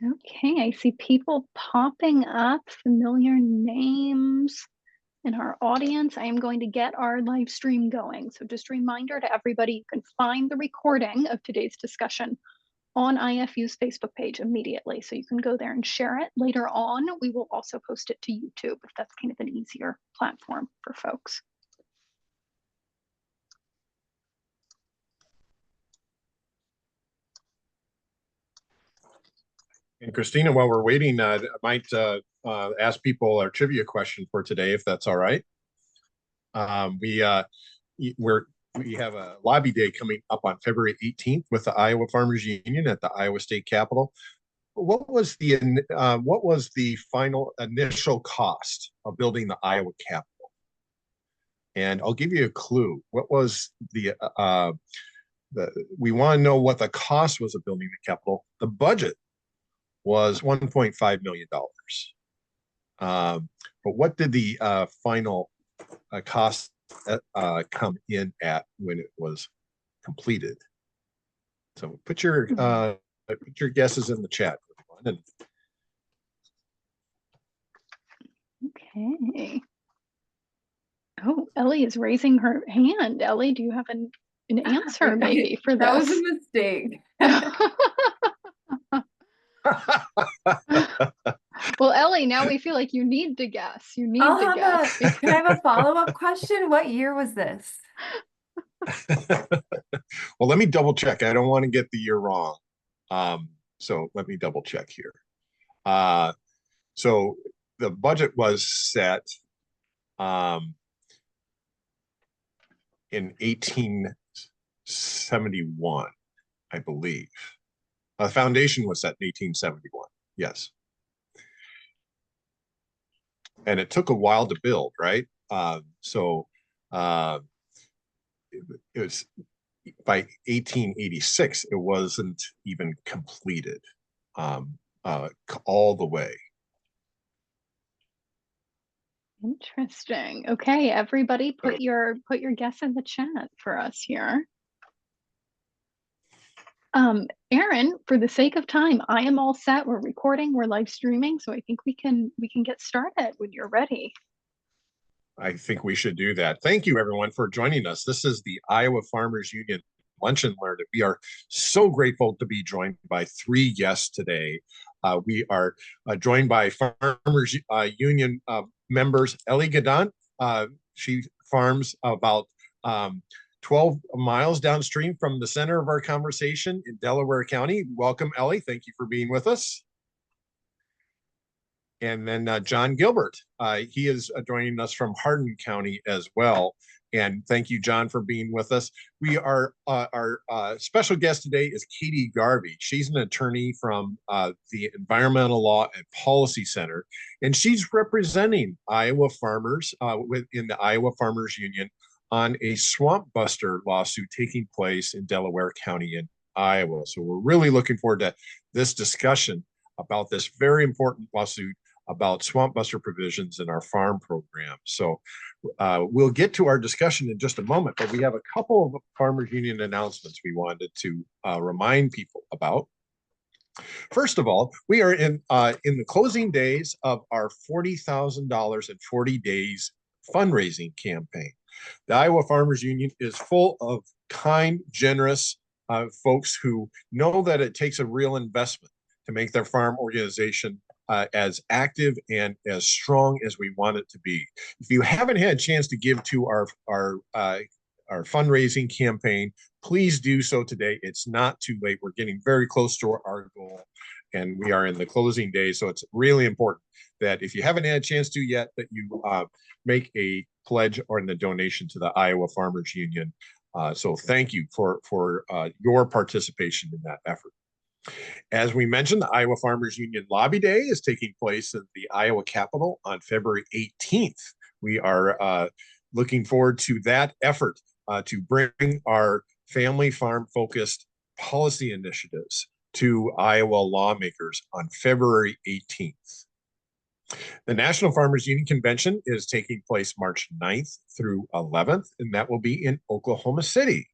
Okay, I see people popping up, familiar names in our audience. I am going to get our live stream going. So just a reminder to everybody, you can find the recording of today's discussion on IFU's Facebook page immediately. So you can go there and share it. Later on, we will also post it to YouTube if that's kind of an easier platform for folks. And Christina, while we're waiting, I might ask people our trivia question for today, if that's all right. We have a lobby day coming up on February 18th with the Iowa Farmers Union at the Iowa State Capitol. What was the final initial cost of building the Iowa Capitol? And I'll give you a clue. What was we want to know what the cost was of building the Capitol. The budget was $1.5 million. But what did the final cost come in at when it was completed? So put your guesses in the chat, everyone. Okay. Oh, Ellie is raising her hand. Ellie, do you have an answer maybe for this? That was a mistake. Well, Ellie, now we feel like you need to guess. You need to guess. Can I have a follow-up question? What year was this? Well, let me double check. I don't want to get the year wrong. So let me double check here. So the budget was set in 1871, I believe. The foundation was set in 1871. Yes. And it took a while to build, right? So it was by 1886, it wasn't even completed all the way. Interesting. Okay, everybody, put your guess in the chat for us here. Aaron, for the sake of time, I am all set. We're recording, we're live streaming, so I think we can get started when you're ready. I think we should do that. Thank you, everyone, for joining us. This is the Iowa Farmers Union Lunch and Learn. We are so grateful to be joined by three guests today. We are joined by Farmers Union members, Elle Gadient. She farms about 12 miles downstream from the center of our conversation in Delaware County. Welcome, Elle. Thank you for being with us. And then John Gilbert, he is joining us from Harkin County as well. And thank you, John, for being with us. We are our special guest today is Katie Garvey. She's an attorney from the Environmental Law and Policy Center, and she's representing Iowa farmers within the Iowa Farmers Union on a Swampbuster lawsuit taking place in Delaware County in Iowa. So we're really looking forward to this discussion about this very important lawsuit about Swampbuster provisions in our farm program. So we'll get to our discussion in just a moment, but we have a couple of Farmers Union announcements we wanted to remind people about. First of all, we are in the closing days of our $40,000 in 40 days fundraising campaign. The Iowa Farmers Union is full of kind, generous folks who know that it takes a real investment to make their farm organization as active and as strong as we want it to be. If you haven't had a chance to give to our fundraising campaign, please do so today. It's not too late. We're getting very close to our goal, and we are in the closing days. So it's really important that if you haven't had a chance to yet, that you make a pledge or the donation to the Iowa Farmers Union. So thank you for your participation in that effort. As we mentioned, the Iowa Farmers Union Lobby Day is taking place at the Iowa Capitol on February 18th. We are looking forward to that effort to bring our family farm-focused policy initiatives to Iowa lawmakers on February 18th. The National Farmers Union Convention is taking place March 9th through 11th, and that will be in Oklahoma City.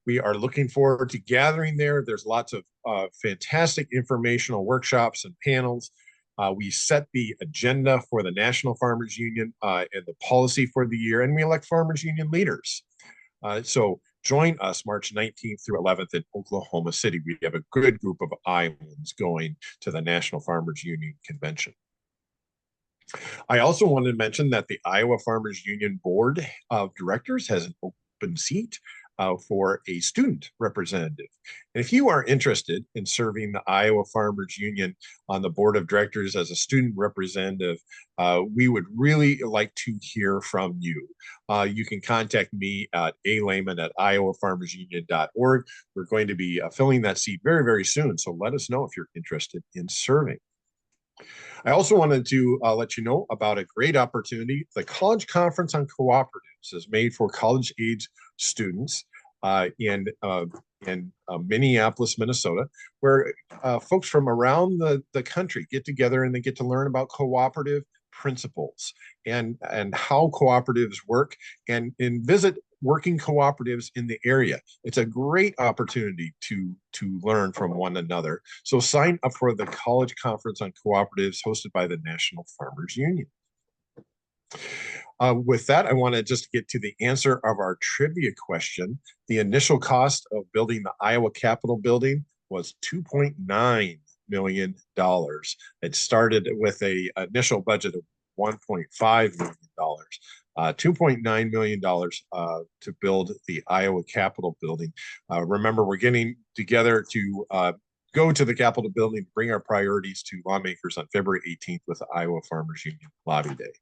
We are looking forward to gathering there. There's lots of fantastic informational workshops and panels. We set the agenda for the National Farmers Union and the policy for the year, and we elect Farmers Union leaders. So join us March 19th through 11th in Oklahoma City. We have a good group of Iowans going to the National Farmers Union Convention. I also wanted to mention that the Iowa Farmers Union Board of Directors has an open seat for a student representative. And if you are interested in serving the Iowa Farmers Union on the board of directors as a student representative, we would really like to hear from you. You can contact me at alayman@iowafarmersunion.org. We're going to be filling that seat very, very soon. So let us know if you're interested in serving. I also wanted to let you know about a great opportunity. The College Conference on Cooperatives is made for college-age students in Minneapolis, Minnesota, where folks from around the country get together and they get to learn about cooperative principles and how cooperatives work and visit working cooperatives in the area. It's a great opportunity to learn from one another. So sign up for the College Conference on Cooperatives hosted by the National Farmers Union. With that, I want to just get to the answer of our trivia question. The initial cost of building the Iowa Capitol building was $2.9 million. It started with an initial budget of $1.5 million. $2.9 million to build the Iowa Capitol building. Remember, we're getting together to go to the Capitol building to bring our priorities to lawmakers on February 18th with the Iowa Farmers Union Lobby Day.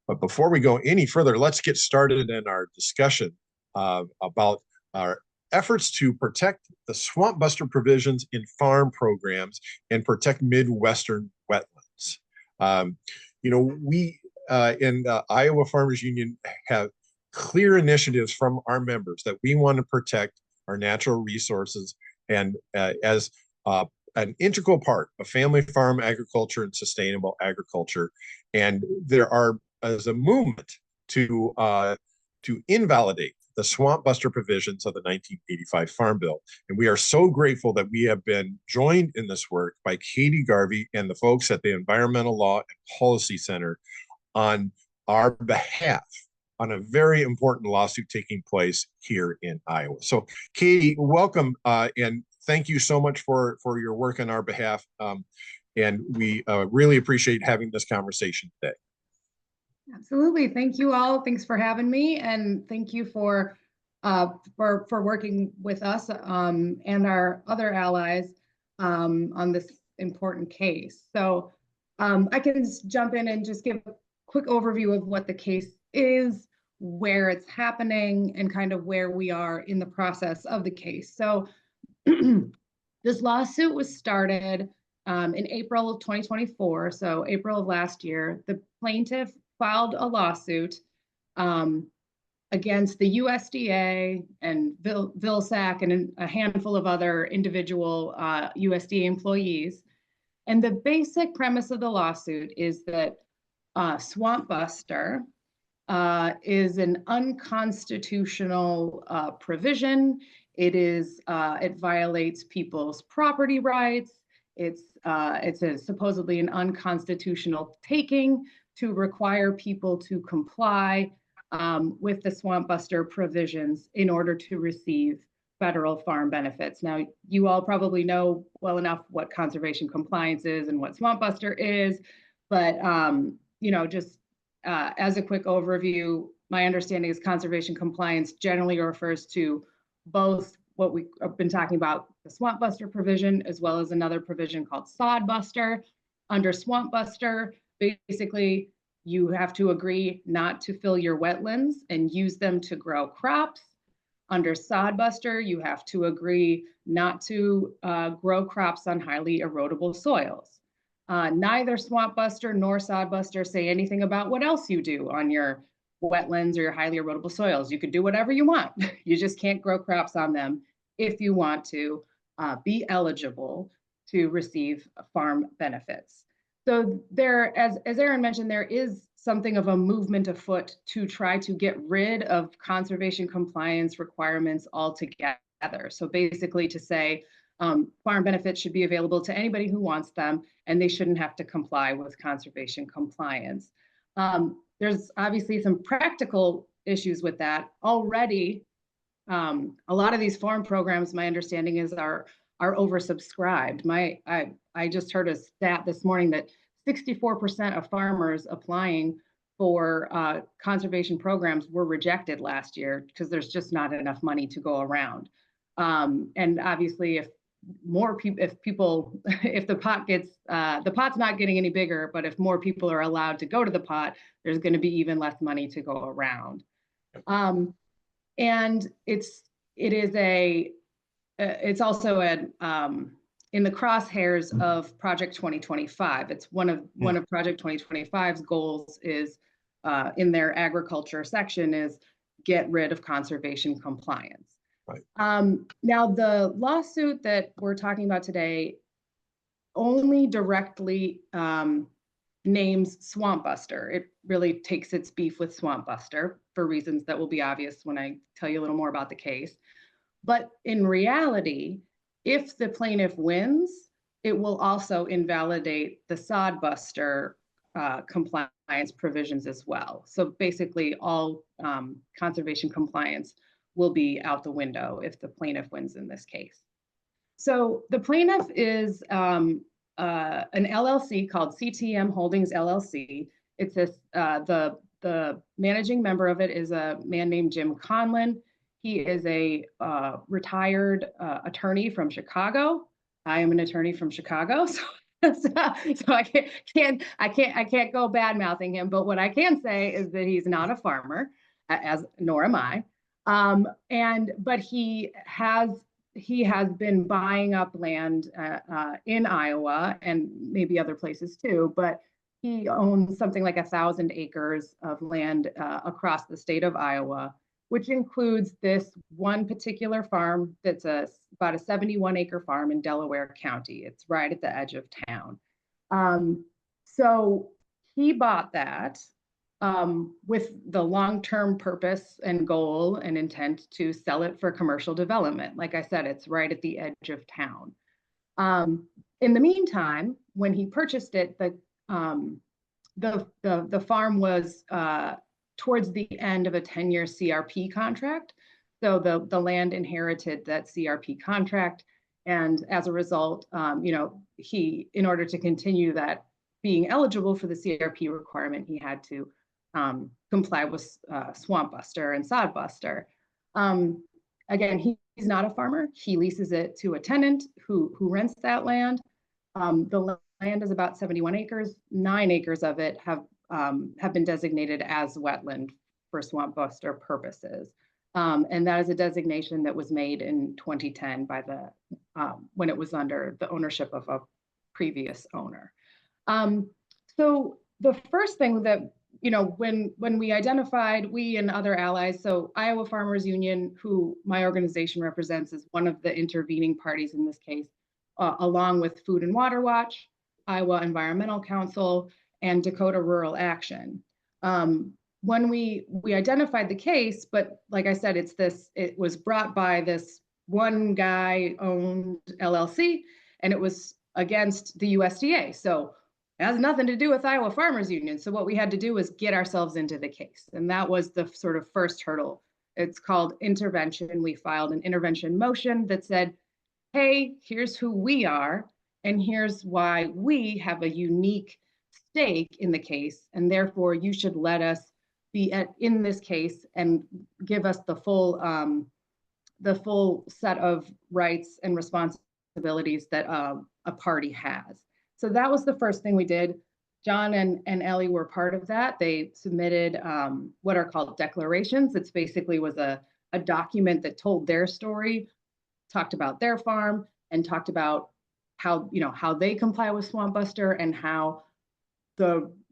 But before we go any further, let's get started in our discussion about our efforts to protect the Swampbuster provisions in farm programs and protect Midwestern wetlands. We in the Iowa Farmers Union have clear initiatives from our members that we want to protect our natural resources and as an integral part of family farm agriculture and sustainable agriculture. And there are as a movement to invalidate the Swampbuster provisions of the 1985 Farm Bill. And we are so grateful that we have been joined in this work by Katie Garvey and the folks at the Environmental Law and Policy Center on our behalf on a very important lawsuit taking place here in Iowa. So Katie, welcome and thank you so much for your work on our behalf. And we really appreciate having this conversation today. Absolutely. Thank you all. Thanks for having me. And thank you for working with us and our other allies on this important case. So I can jump in and just give a quick overview of what the case is, where it's happening, and kind of where we are in the process of the case. So this lawsuit was started in April of 2024, so April of last year. The plaintiff filed a lawsuit against the USDA and Vilsack and a handful of other individual USDA employees. And the basic premise of the lawsuit is that Swampbuster is an unconstitutional provision. It violates people's property rights. It's supposedly an unconstitutional taking to require people to comply with the Swampbuster provisions in order to receive federal farm benefits. Now, you all probably know well enough what conservation compliance is and what Swampbuster is, but just as a quick overview, my understanding is conservation compliance generally refers to both what we have been talking about, the Swampbuster provision, as well as another provision called Sodbuster. Under Swampbuster, basically, you have to agree not to fill your wetlands and use them to grow crops. Under Sodbuster, you have to agree not to grow crops on highly erodible soils. Neither Swampbuster nor Sodbuster say anything about what else you do on your wetlands or your highly erodible soils. You could do whatever you want. You just can't grow crops on them if you want to be eligible to receive farm benefits. So there, as Aaron mentioned, there is something of a movement afoot to try to get rid of conservation compliance requirements altogether. So basically to say farm benefits should be available to anybody who wants them, and they shouldn't have to comply with conservation compliance. There's obviously some practical issues with that already. A lot of these farm programs, my understanding is, are oversubscribed. I just heard a stat this morning that 64% of farmers applying for conservation programs were rejected last year because there's just not enough money to go around. And obviously, if the pot gets, the pot's not getting any bigger, but if more people are allowed to go to the pot, there's going to be even less money to go around. And it's also in the crosshairs of Project 2025. It's one of Project 2025's goals is in their agriculture section is get rid of conservation compliance. Right. Now the lawsuit that we're talking about today only directly names Swampbuster. It really takes its beef with Swampbuster for reasons that will be obvious when I tell you a little more about the case. But in reality, if the plaintiff wins, it will also invalidate the Sodbuster compliance provisions as well. So basically all conservation compliance will be out the window if the plaintiff wins in this case. So the plaintiff is an LLC called CTM Holdings LLC. It's the managing member of it is a man named Jim Conlon. He is a retired attorney from Chicago. I am an attorney from Chicago, so I can't go bad mouthing him. But what I can say is that he's not a farmer, nor am I. But he has been buying up land in Iowa and maybe other places too, but he owns something like 1,000 acres of land across the state of Iowa, which includes this one particular farm that's about a 71-acre farm in Delaware County. It's right at the edge of town. So he bought that with the long-term purpose and goal and intent to sell it for commercial development. Like I said, it's right at the edge of town. In the meantime, when he purchased it, the farm was towards the end of a 10-year CRP contract. So the land inherited that CRP contract. And as a result, he, in order to continue that being eligible for the CRP requirement, he had to comply with Swampbuster and Sodbuster. Again, he's not a farmer. He leases it to a tenant who rents that land. The land is about 71 acres. 9 acres of it have been designated as wetland for Swampbuster purposes. And that is a designation that was made in 2010 by when it was under the ownership of a previous owner. So the first thing that, when we identified, we and other allies, so Iowa Farmers Union, who my organization represents, is one of the intervening parties in this case, along with Food and Water Watch, Iowa Environmental Council, and Dakota Rural Action. When we identified the case, but like I said, it was brought by this one guy owned LLC, and it was against the USDA. So it has nothing to do with Iowa Farmers Union. So what we had to do was get ourselves into the case. And that was the sort of first hurdle. It's called intervention. We filed an intervention motion that said, hey, here's who we are, and here's why we have a unique stake in the case, and therefore you should let us be in this case and give us the full set of rights and responsibilities that a party has. So that was the first thing we did. John and Elle were part of that. They submitted what are called declarations. It's basically was a document that told their story, talked about their farm, and talked about how they comply with Swampbuster and how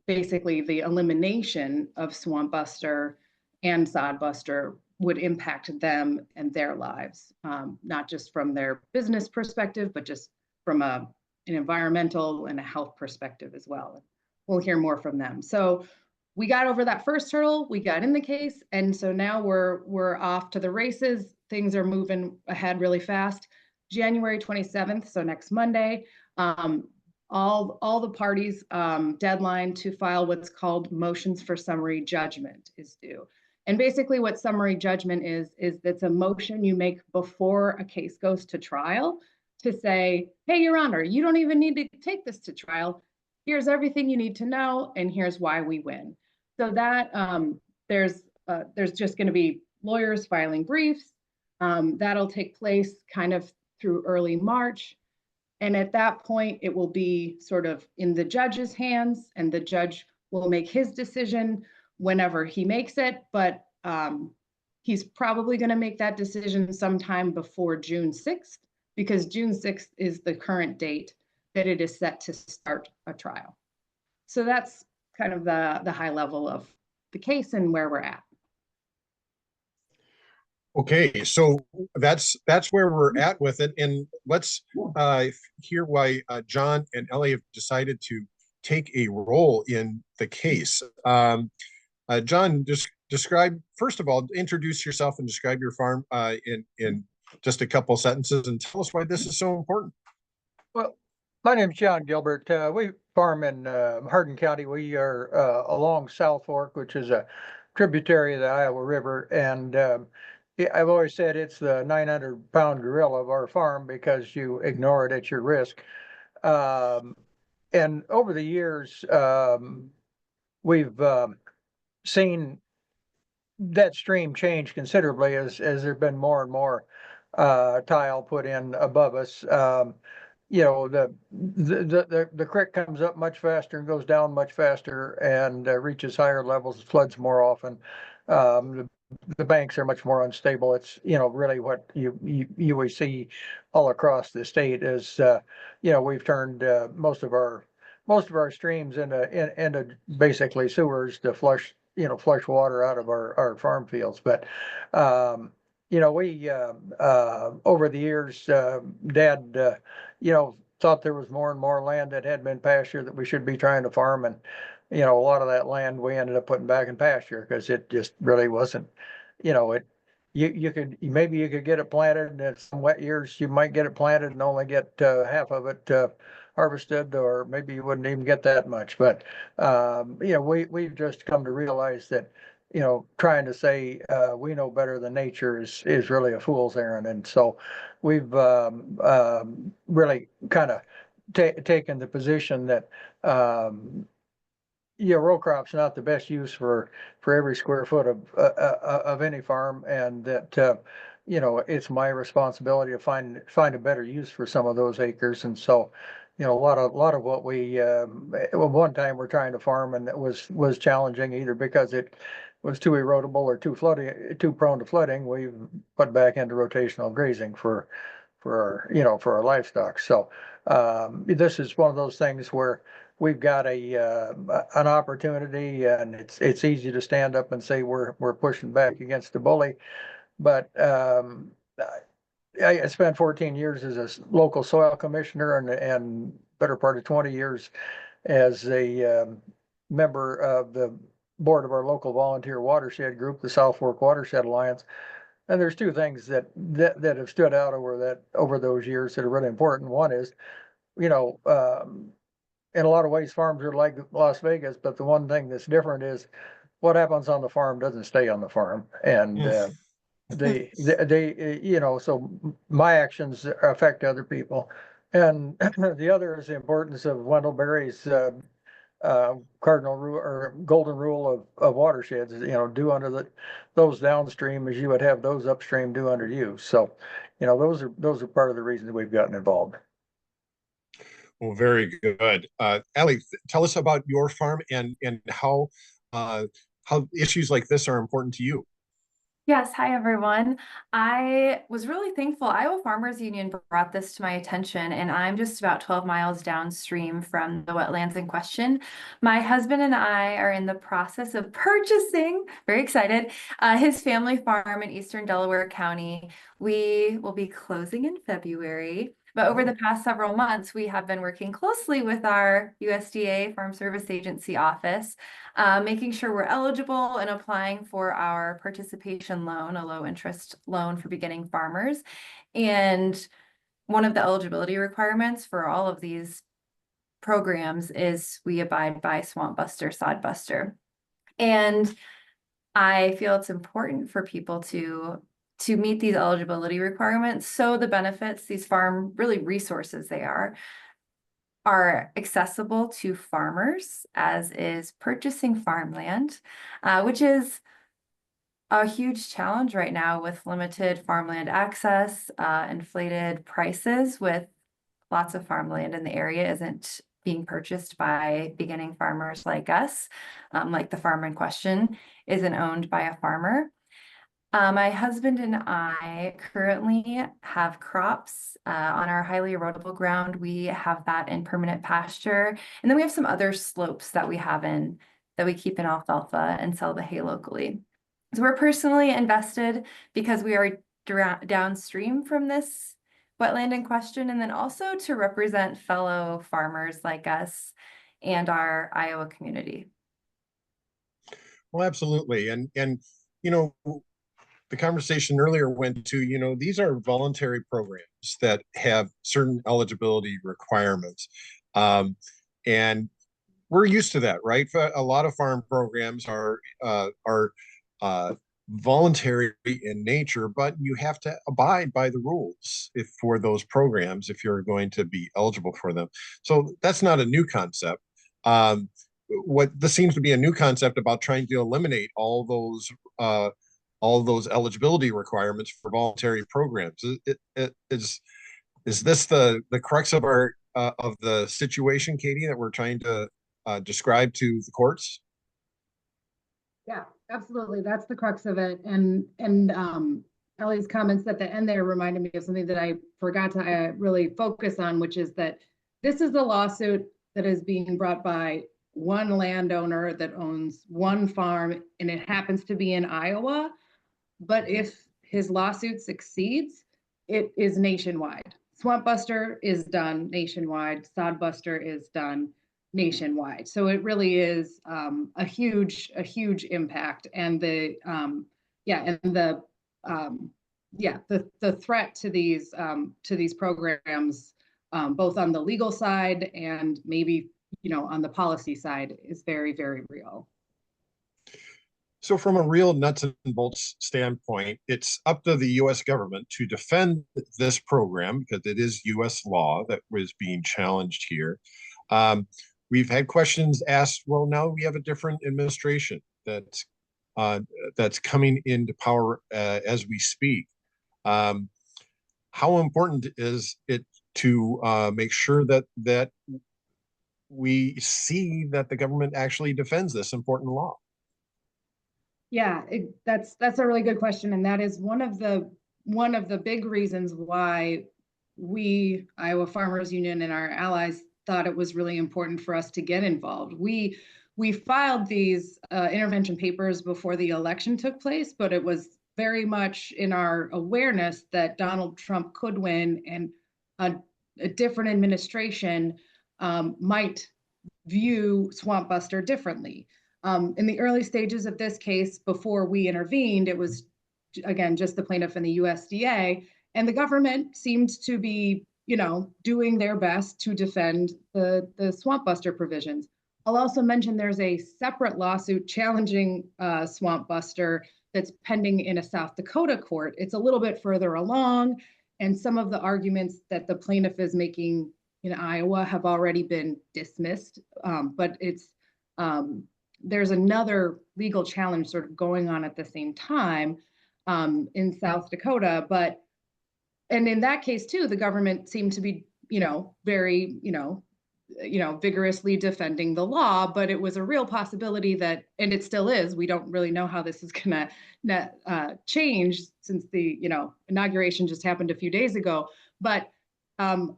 basically the elimination of Swampbuster and Sodbuster would impact them and their lives, not just from their business perspective, but just from an environmental and a health perspective as well. We'll hear more from them. So we got over that first hurdle, we got in the case, and so now we're off to the races. Things are moving ahead really fast. January 27th, so next Monday, all the parties' deadline to file what's called motions for summary judgment is due. And basically what summary judgment is it's a motion you make before a case goes to trial to say, hey, Your Honor, you don't even need to take this to trial. Here's everything you need to know, and here's why we win. So that there's just going to be lawyers filing briefs. That'll take place kind of through early March. And at that point, it will be sort of in the judge's hands, and the judge will make his decision whenever he makes it. But he's probably going to make that decision sometime before June 6th, because June 6th is the current date that it is set to start a trial. So that's kind of the high level of the case and where we're at. Okay, so that's where we're at with it, and let's hear why John and Elle have decided to take a role in the case. John, just describe, first of all, introduce yourself and describe your farm in just a couple sentences, and tell us why this is so important. Well, my name is John Gilbert. We farm in Harkin County. We are along South Fork, which is a tributary of the Iowa River, and I've always said it's the 900-pound gorilla of our farm because you ignore it at your risk. And over the years, we've seen that stream change considerably as there've been more and more tile put in above us. You know, the creek comes up much faster and goes down much faster and reaches higher levels, floods more often. The banks are much more unstable. It's, you know, really what you see all across the state is, you know, we've turned most of our streams into basically sewers to flush water out of our farm fields. But you know, we over the years, Dad, you know, thought there was more and more land that had been pasture that we should be trying to farm, and you know, a lot of that land we ended up putting back in pasture because it just really wasn't, you know, you could get it planted, and in some wet years you might get it planted and only get half of it harvested, or maybe you wouldn't even get that much. But you know, we've just come to realize that, you know, trying to say we know better than nature is really a fool's errand. And so we've really kind of taken the position that yeah, row crop's not the best use for every square foot of any farm, and that you know, it's my responsibility to find a better use for some of those acres. And so, you know, a lot of what we one time we're trying to farm, and it was challenging either because it was too erodible or too prone to flooding. We put back into rotational grazing for our livestock. So this is one of those things where we've got an opportunity, and it's easy to stand up and say we're pushing back against the bully. But I spent 14 years as a local soil commissioner, and better part of 20 years as a member of the board of our local volunteer watershed group, the South Fork Watershed Alliance. And there's two things that have stood out over those years that are really important. One is, you know, in a lot of ways, farms are like Las Vegas, but the one thing that's different is what happens on the farm doesn't stay on the farm. And they you know, so my actions affect other people. And the other is the importance of Wendell Berry's cardinal rule or golden rule of watersheds. You know, do under those downstream as you would have those upstream do under you. So, you know, those are part of the reasons we've gotten involved. Well, very good. Elle, tell us about your farm and how issues like this are important to you. Yes, hi everyone. I was really thankful. Iowa Farmers Union brought this to my attention, and I'm just about 12 miles downstream from the wetlands in question. My husband and I are in the process of purchasing, very excited, his family farm in eastern Delaware County. We will be closing in February. But over the past several months, we have been working closely with our USDA Farm Service Agency office, making sure we're eligible and applying for our participation loan, a low interest loan for beginning farmers. And one of the eligibility requirements for all of these programs is we abide by Swampbuster, Sodbuster. And I feel it's important for people to meet these eligibility requirements, so the benefits, these farm really resources they are accessible to farmers, as is purchasing farmland, which is a huge challenge right now with limited farmland access, inflated prices, with lots of farmland in the area isn't being purchased by beginning farmers like us, like the farm in question isn't owned by a farmer. My husband and I currently have crops on our highly erodible ground. We have that in permanent pasture. And then we have some other slopes that we keep in alfalfa and sell the hay locally. So we're personally invested because we are downstream from this wetland in question, and then also to represent fellow farmers like us and our Iowa community. Well, absolutely. And you know, the conversation earlier went to, you know, these are voluntary programs that have certain eligibility requirements. And we're used to that, right? A lot of farm programs are voluntary in nature, but you have to abide by the rules for those programs if you're going to be eligible for them. So that's not a new concept. What this seems to be a new concept about trying to eliminate all those eligibility requirements for voluntary programs. Is this the crux of our of the situation, Katie, that we're trying to describe to the courts? Yeah, absolutely. That's the crux of it. And Ellie's comments at the end there reminded me of something that I forgot to really focus on, which is that this is a lawsuit that is being brought by one landowner that owns one farm, and it happens to be in Iowa. But if his lawsuit succeeds, it is nationwide. Swampbuster is done nationwide. Sodbuster is done nationwide. So it really is a huge impact. And the threat to these programs, both on the legal side and maybe, you know, on the policy side, is very, very real. So from a real nuts and bolts standpoint, it's up to the U.S. government to defend this program because it is U.S. law that was being challenged here. We've had questions asked, well, now we have a different administration that's coming into power as we speak. How important is it to make sure that we see that the government actually defends this important law? Yeah, that's a really good question, and that is one of the big reasons why we, Iowa Farmers Union, and our allies thought it was really important for us to get involved. We filed these intervention papers before the election took place, but it was very much in our awareness that Donald Trump could win, and a different administration might view Swampbuster differently. In the early stages of this case, before we intervened, it was, again, just the plaintiff and the USDA, and the government seemed to be, you know, doing their best to defend the Swampbuster provisions. I'll also mention there's a separate lawsuit challenging Swampbuster that's pending in a South Dakota court. It's a little bit further along, and some of the arguments that the plaintiff is making in Iowa have already been dismissed, but there's another legal challenge sort of going on at the same time in South Dakota. And in that case too, the government seemed to be, you know, very, vigorously defending the law, but it was a real possibility that, and it still is, we don't really know how this is gonna change since the, inauguration just happened a few days ago. But in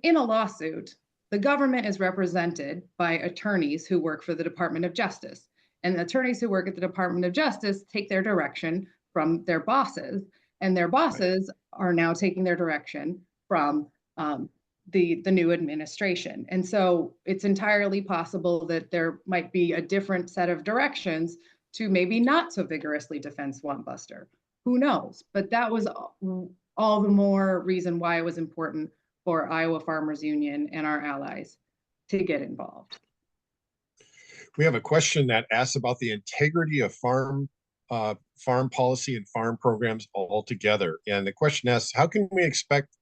a lawsuit, the government is represented by attorneys who work for the Department of Justice. And the attorneys who work at the Department of Justice take their direction from their bosses. and their bosses are now taking their direction from the new administration. And so it's entirely possible that there might be a different set of directions to maybe not so vigorously defend Swampbuster. Who knows? But that was all the more reason why it was important for Iowa Farmers Union and our allies to get involved. We have a question that asks about the integrity of farm policy and farm programs altogether. And the question asks, how can we expect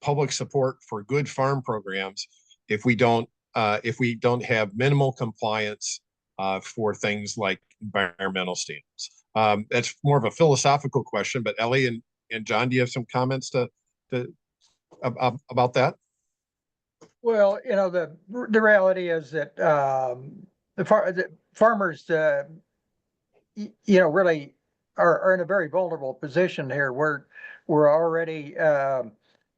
public support for good farm programs if we don't have minimal compliance for things like environmental standards? That's more of a philosophical question, but Elle and John, do you have some comments about that? Well, the reality is that the farmers, really are in a very vulnerable position here. We're already,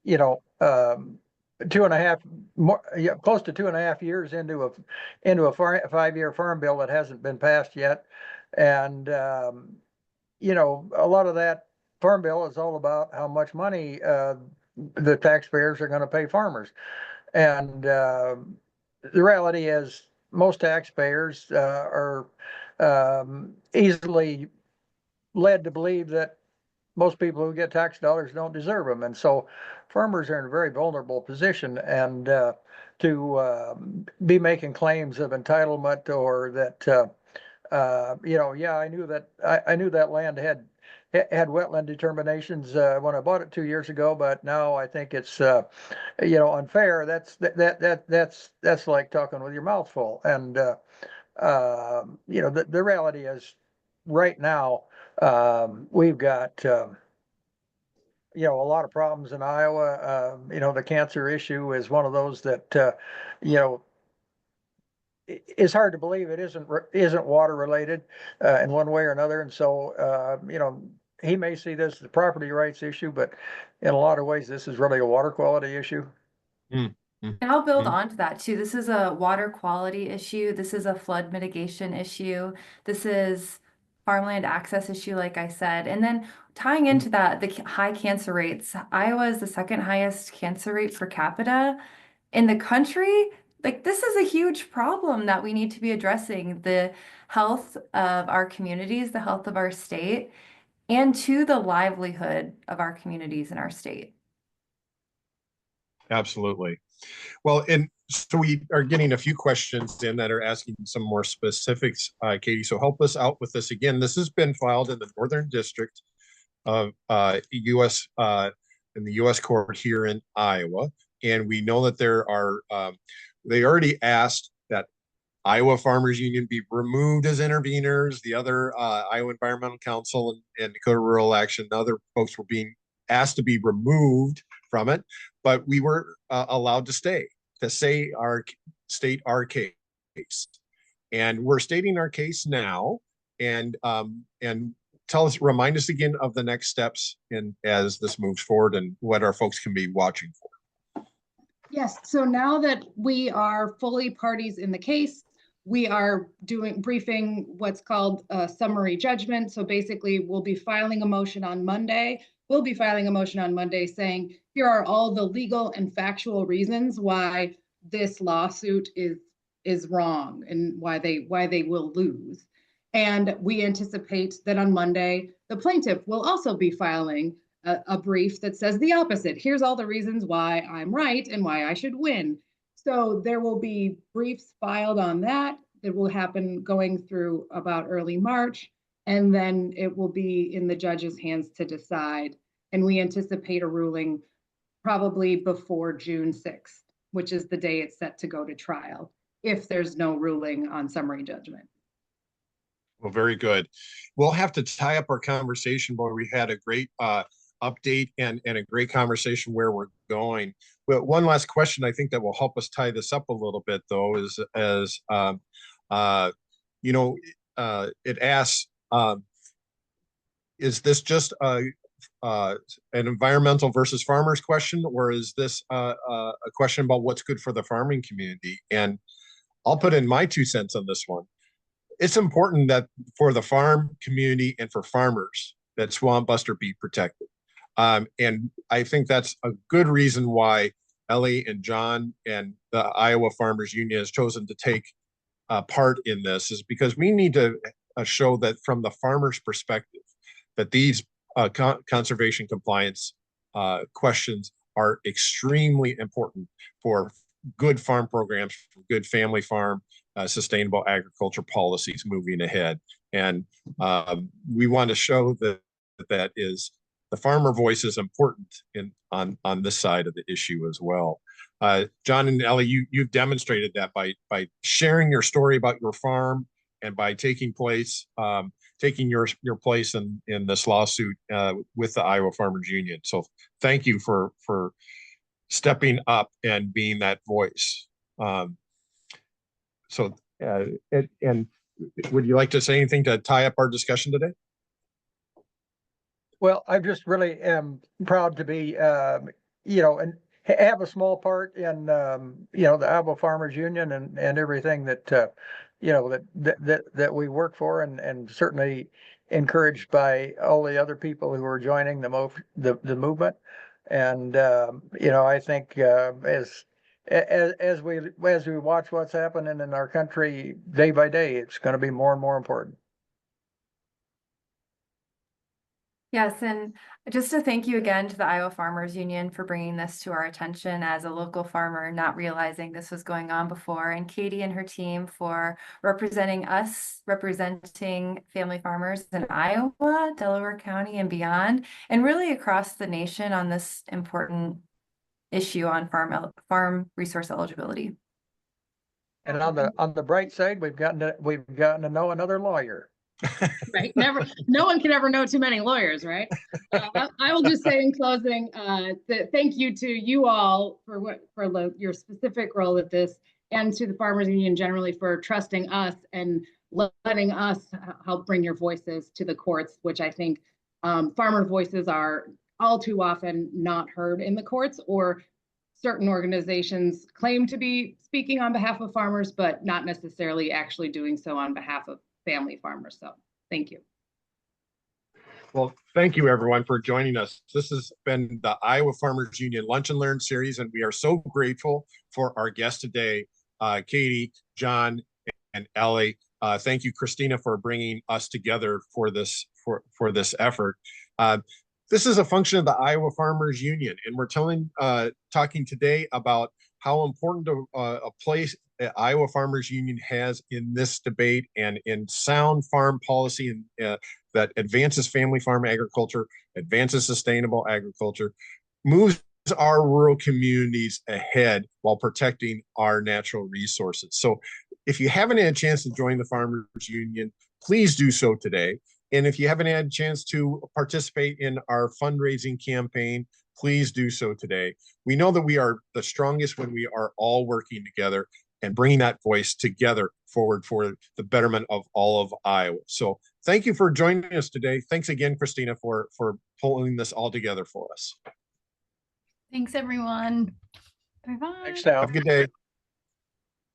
2.5 more, close to 2.5 years into a 5-year farm bill that hasn't been passed yet, and a lot of that farm bill is all about how much money the taxpayers are going to pay farmers. And the reality is most taxpayers are easily led to believe that most people who get tax dollars don't deserve them. And so farmers are in a very vulnerable position, and to be making claims of entitlement or that, I knew that land had wetland determinations when I bought it 2 years ago, but now I think it's unfair. That's like talking with your mouth full. And the reality is, right now we've got a lot of problems in Iowa. The cancer issue is one of those that it's hard to believe it isn't water related in one way or another. And so he may see this as a property rights issue, but in a lot of ways this is really a water quality issue. And I'll build on to that too. This is a water quality issue. This is a flood mitigation issue. This is farmland access issue, like I said. And then tying into that, the high cancer rates. Iowa is the second highest cancer rate per capita in the country. Like, this is a huge problem that we need to be addressing, the health of our communities, the health of our state, and to the livelihood of our communities in our state. Absolutely. Well, and so we are getting a few questions in that are asking some more specifics, Katie. So help us out with this again. This has been filed in the Northern District of U.S. In the U.S. court here in Iowa, and we know that there are. They already asked that Iowa Farmers Union be removed as intervenors. The other Iowa Environmental Council and Dakota Rural Action and other folks were being asked to be removed from it, but we were allowed to state our case, and we're stating our case now. And remind us again of the next steps as this moves forward and what our folks can be watching for. Yes, so now that we are fully parties in the case, we are briefing what's called a summary judgment. So basically, we'll be filing a motion on Monday. We'll be filing a motion on Monday saying, here are all the legal and factual reasons why this lawsuit is wrong and why they will lose. And we anticipate that on Monday, the plaintiff will also be filing a brief that says the opposite. Here's all the reasons why I'm right and why I should win. So there will be briefs filed on that. It will happen going through about early March, and then it will be in the judge's hands to decide. And we anticipate a ruling probably before June 6th, which is the day it's set to go to trial, if there's no ruling on summary judgment. Well, very good. We'll have to tie up our conversation, but we had a great update and a great conversation where we're going. But one last question I think that will help us tie this up a little bit, though, is it asks, is this just an environmental versus farmers question, or is this a question about what's good for the farming community? And I'll put in my 2 cents on this one. It's important that for the farm community and for farmers that Swampbuster be protected. And I think that's a good reason why Elle and John and the Iowa Farmers Union has chosen to take part in this, is because we need to show that from the farmer's perspective, that these conservation compliance questions are extremely important for good farm programs, for good family farm, sustainable agriculture policies moving ahead. And we want to show that that is the farmer voice is important on this side of the issue as well. John and Elle, you've demonstrated that by sharing your story about your farm and by taking your place in this lawsuit with the Iowa Farmers Union. So thank you for stepping up and being that voice. And would you like to say anything to tie up our discussion today? Well, I just really am proud to be, and have a small part in, the Iowa Farmers Union and everything that, that we work for, and certainly encouraged by all the other people who are joining the movement. And, I think as we watch what's happening in our country day by day, it's going to be more and more important. Yes, and just to thank you again to the Iowa Farmers Union for bringing this to our attention as a local farmer, not realizing this was going on before, and Katie and her team for representing us, representing family farmers in Iowa, Delaware County, and beyond, and really across the nation on this important issue on farm resource eligibility. And on the bright side, we've gotten to know another lawyer. Right. No one can ever know too many lawyers, right? I will just say in closing, thank you to you all for your specific role at this, and to the Farmers Union generally for trusting us and letting us help bring your voices to the courts, which I think farmer voices are all too often not heard in the courts, or certain organizations claim to be speaking on behalf of farmers, but not necessarily actually doing so on behalf of family farmers. So thank you. Well, thank you everyone for joining us. This has been the Iowa Farmers Union Lunch and Learn series, and we are so grateful for our guests today, Katie, John, and Elle. Thank you, Christina, for bringing us together for this effort. This is a function of the Iowa Farmers Union, and we're talking today about how important a place the Iowa Farmers Union has in this debate and in sound farm policy and that advances family farm agriculture, advances sustainable agriculture, moves our rural communities ahead while protecting our natural resources. So if you haven't had a chance to join the Farmers Union, please do so today. And if you haven't had a chance to participate in our fundraising campaign, please do so today. We know that we are the strongest when we are all working together and bringing that voice together forward for the betterment of all of Iowa. So thank you for joining us today. Thanks again, Christina, for pulling this all together for us. Thanks, everyone. Bye-bye. Thanks, Tal. Have a good day.